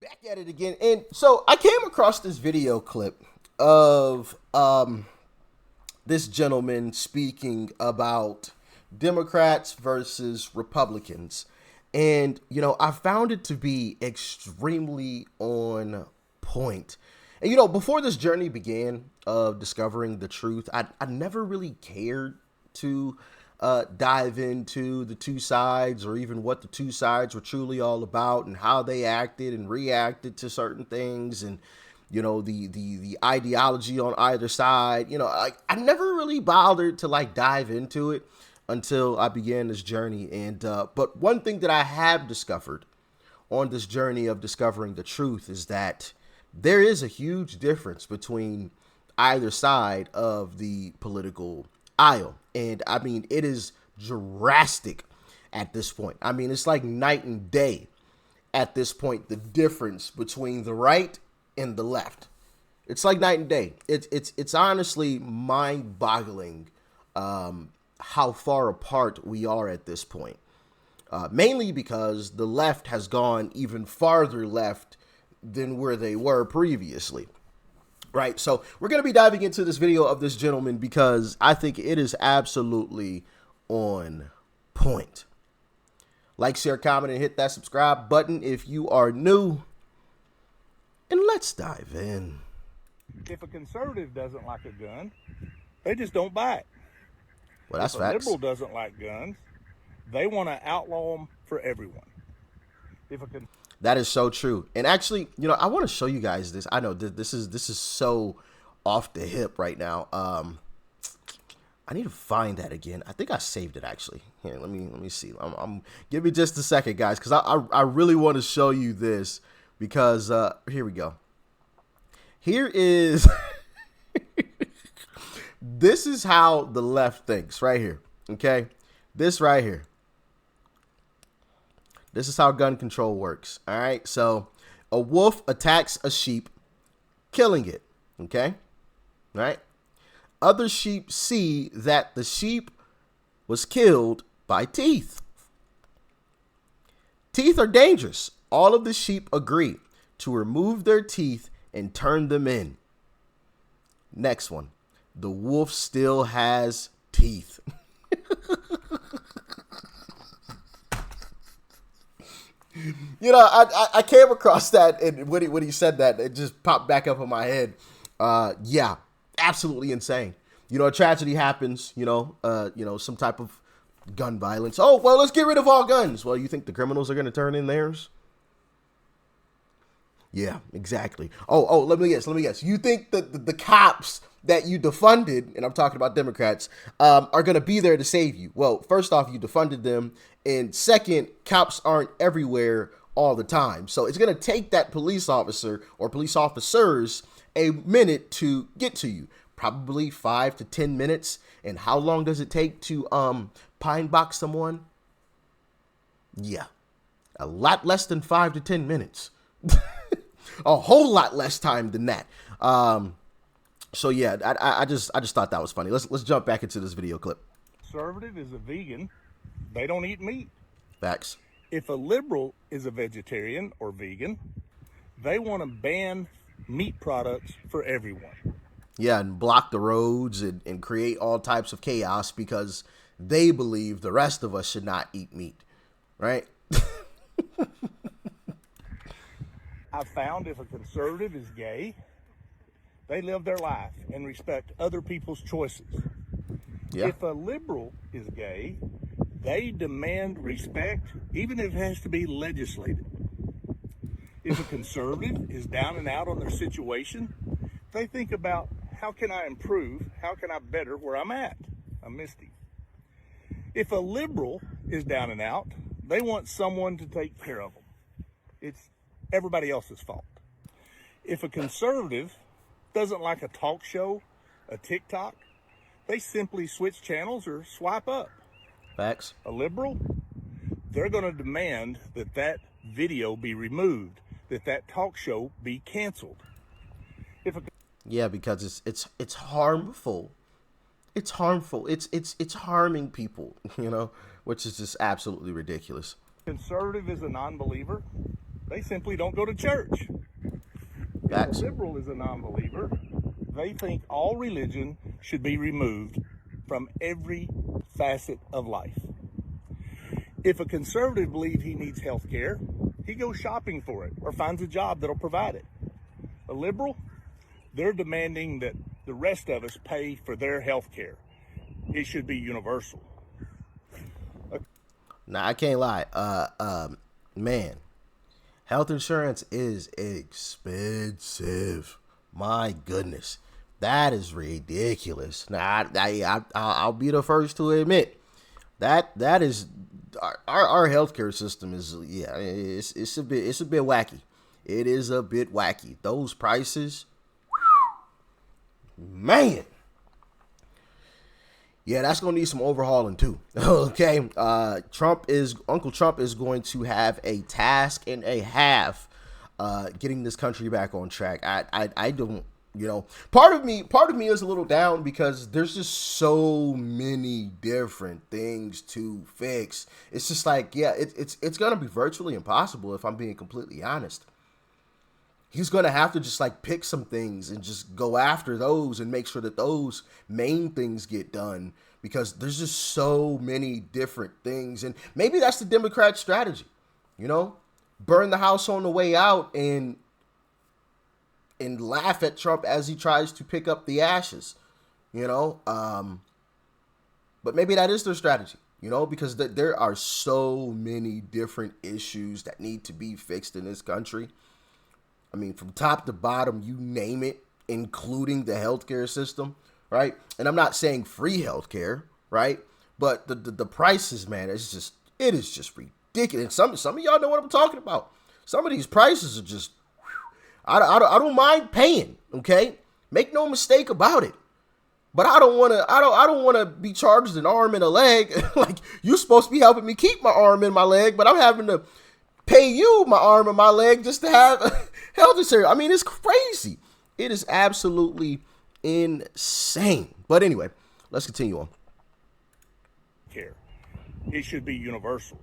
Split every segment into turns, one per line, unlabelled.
Back at it again. And so I came across this video clip of this gentleman speaking about Democrats versus Republicans. And, I found it to be extremely on point. And, before this journey began of discovering the truth, I never really cared to dive into the two sides or even what the two sides were truly all about and how they acted and reacted to certain things and the ideology on either side. I never really bothered to dive into it until I began this journey. And but one thing that I have discovered on this journey of discovering the truth is that there is a huge difference between either side of the political aisle. And I mean, it is drastic at this point. I mean, it's like night and day at this point, the difference between the right and the left. It's like night and day. It's honestly mind-boggling how far apart we are at this point. Mainly because the left has gone even farther left than where they were previously. Right, so we're going to be diving into this video of this gentleman because I think it is absolutely on point. Like, share, comment, and hit that subscribe button if you are new. And let's dive in.
If a conservative doesn't like a gun, they just don't buy it.
Well, that's
if
facts.
If a liberal doesn't like guns, they want to outlaw them for everyone.
That is so true. And actually, I want to show you guys this. I know this is so off the hip right now. I need to find that again. I think I saved it actually. Here, let me see. Give me just a second, guys, because I really want to show you this because here we go. Here is this is how the left thinks right here. Okay, this right here. This is how gun control works. All right. So a wolf attacks a sheep, killing it. Okay. All right. Other sheep see that the sheep was killed by teeth. Teeth are dangerous. All of the sheep agree to remove their teeth and turn them in. Next one. The wolf still has teeth. I came across that, and when he said that, it just popped back up in my head. Yeah, absolutely insane. A tragedy happens. Some type of gun violence. Oh, well, let's get rid of all guns. Well, you think the criminals are going to turn in theirs? Yeah, exactly. Oh, let me guess. You think that the cops that you defunded, and I'm talking about Democrats, are going to be there to save you? Well, first off, you defunded them. And second, cops aren't everywhere all the time. So it's going to take that police officer or police officers a minute to get to you. Probably 5 to 10 minutes. And how long does it take to pine box someone? Yeah, a lot less than 5 to 10 minutes. A whole lot less time than that. So yeah, I just thought that was funny. Let's jump back into this video clip.
Conservative is a vegan. They don't eat meat.
Facts.
If a liberal is a vegetarian or vegan, they want to ban meat products for everyone.
Yeah, and block the roads and create all types of chaos because they believe the rest of us should not eat meat, right?
I've found if a conservative is gay, they live their life and respect other people's choices.
Yeah.
If a liberal is gay, they demand respect, even if it has to be legislated. If a conservative is down and out on their situation, they think about, how can I improve? How can I better where I'm at? I'm Misty. If a liberal is down and out, they want someone to take care of them. It's everybody else's fault. If a conservative doesn't like a talk show, a TikTok, they simply switch channels or swipe up.
Facts.
A liberal, they're going to demand that video be removed, that talk show be canceled.
Yeah, because it's harmful. It's harmful. It's harming people, which is just absolutely ridiculous.
Conservative is a non-believer. They simply don't go to church.
Facts.
If a liberal is a non-believer, they think all religion should be removed from every facet of life. If a conservative believes he needs health care, he goes shopping for it or finds a job that'll provide it. A liberal, they're demanding that the rest of us pay for their health care. It should be universal.
Now, I can't lie. Man, health insurance is expensive. My goodness, that is ridiculous. Now, I'll be the first to admit that is our healthcare system is, yeah, it's a bit wacky. It is a bit wacky. Those prices, man. Yeah, that's gonna need some overhauling too. Okay, Uncle Trump is going to have a task and a half, getting this country back on track. I don't, part of me is a little down because there's just so many different things to fix. It's just like, yeah, it's gonna be virtually impossible if I'm being completely honest. He's going to have to just like pick some things and just go after those and make sure that those main things get done, because there's just so many different things. And maybe that's the Democrat strategy, burn the house on the way out and laugh at Trump as he tries to pick up the ashes, but maybe that is their strategy, because there are so many different issues that need to be fixed in this country. I mean, from top to bottom, you name it, including the healthcare system, right? And I'm not saying free healthcare, right? But the prices, man, it is just ridiculous. And some of y'all know what I'm talking about. Some of these prices are just, I don't mind paying, okay? Make no mistake about it. But I don't want to be charged an arm and a leg. Like, you're supposed to be helping me keep my arm and my leg, but I'm having to pay you my arm and my leg just to have health insurance. I mean, it's crazy. It is absolutely insane. But anyway, let's continue on.
Care. It should be universal.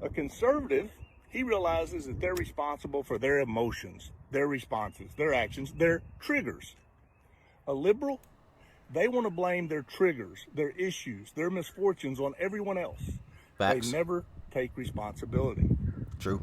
A conservative, he realizes that they're responsible for their emotions, their responses, their actions, their triggers. A liberal, they want to blame their triggers, their issues, their misfortunes on everyone else.
Facts.
They never take responsibility.
True.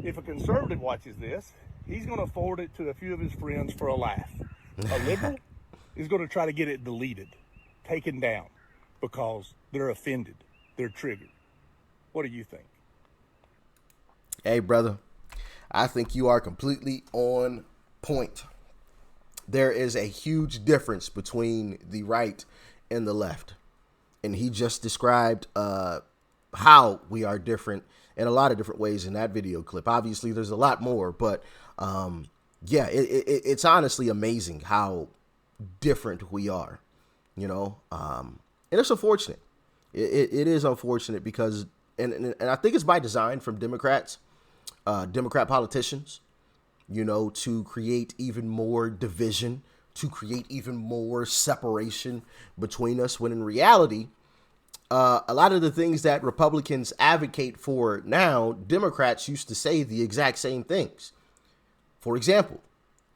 If a conservative watches this, he's going to forward it to a few of his friends for a laugh. A liberal is going to try to get it deleted, taken down, because they're offended, they're triggered. What do you think?
Hey, brother, I think you are completely on point. There is a huge difference between the right and the left. And he just described how we are different in a lot of different ways in that video clip. Obviously, there's a lot more, but yeah, it's honestly amazing how different we are, and it's unfortunate. It is unfortunate because, and I think it's by design from Democrat politicians, to create even more division, to create even more separation between us, when in reality, a lot of the things that Republicans advocate for now, Democrats used to say the exact same things. For example,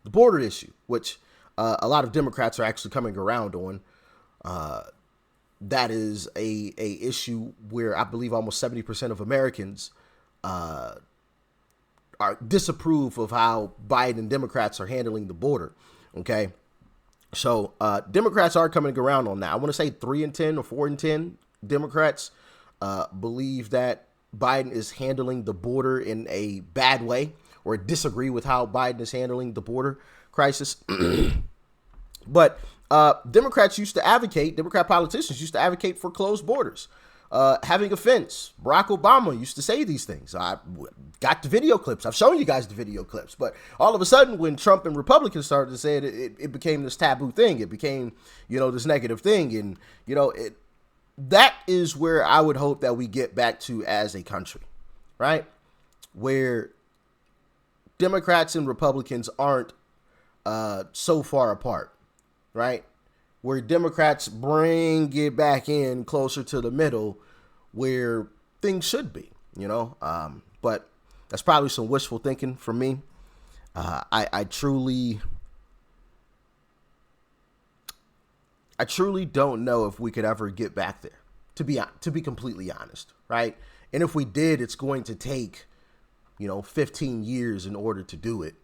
the border issue, which a lot of Democrats are actually coming around on. That is a issue where I believe almost 70% of Americans disapprove of how Biden and Democrats are handling the border. Okay. So Democrats are coming around on that. I want to say 3 in 10 or 4 in 10 Democrats believe that Biden is handling the border in a bad way, or disagree with how Biden is handling the border crisis. But Democrat politicians used to advocate for closed borders, having a fence. Barack Obama used to say these things. I got the video clips. I've shown you guys the video clips. But all of a sudden, when Trump and Republicans started to say it, it became this taboo thing. It became, this negative thing. And, that is where I would hope that we get back to as a country, right? Where Democrats and Republicans aren't so far apart, right? Where Democrats bring it back in closer to the middle where things should be, But That's probably some wishful thinking from me. I truly don't know if we could ever get back there, to be completely honest, right? And if we did, it's going to take, 15 years in order to do it,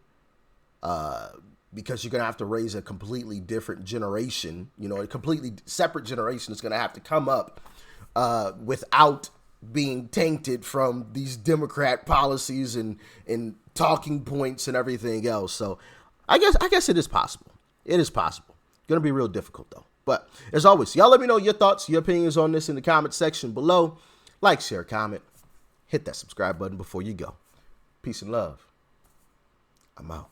because you're going to have to raise a completely different generation, a completely separate generation is going to have to come up without being tainted from these Democrat policies and talking points and everything else. So I guess it is possible. It is possible. Going to be real difficult, though. But as always, y'all let me know your thoughts, your opinions on this in the comment section below. Like, share, comment. Hit that subscribe button before you go. Peace and love. I'm out.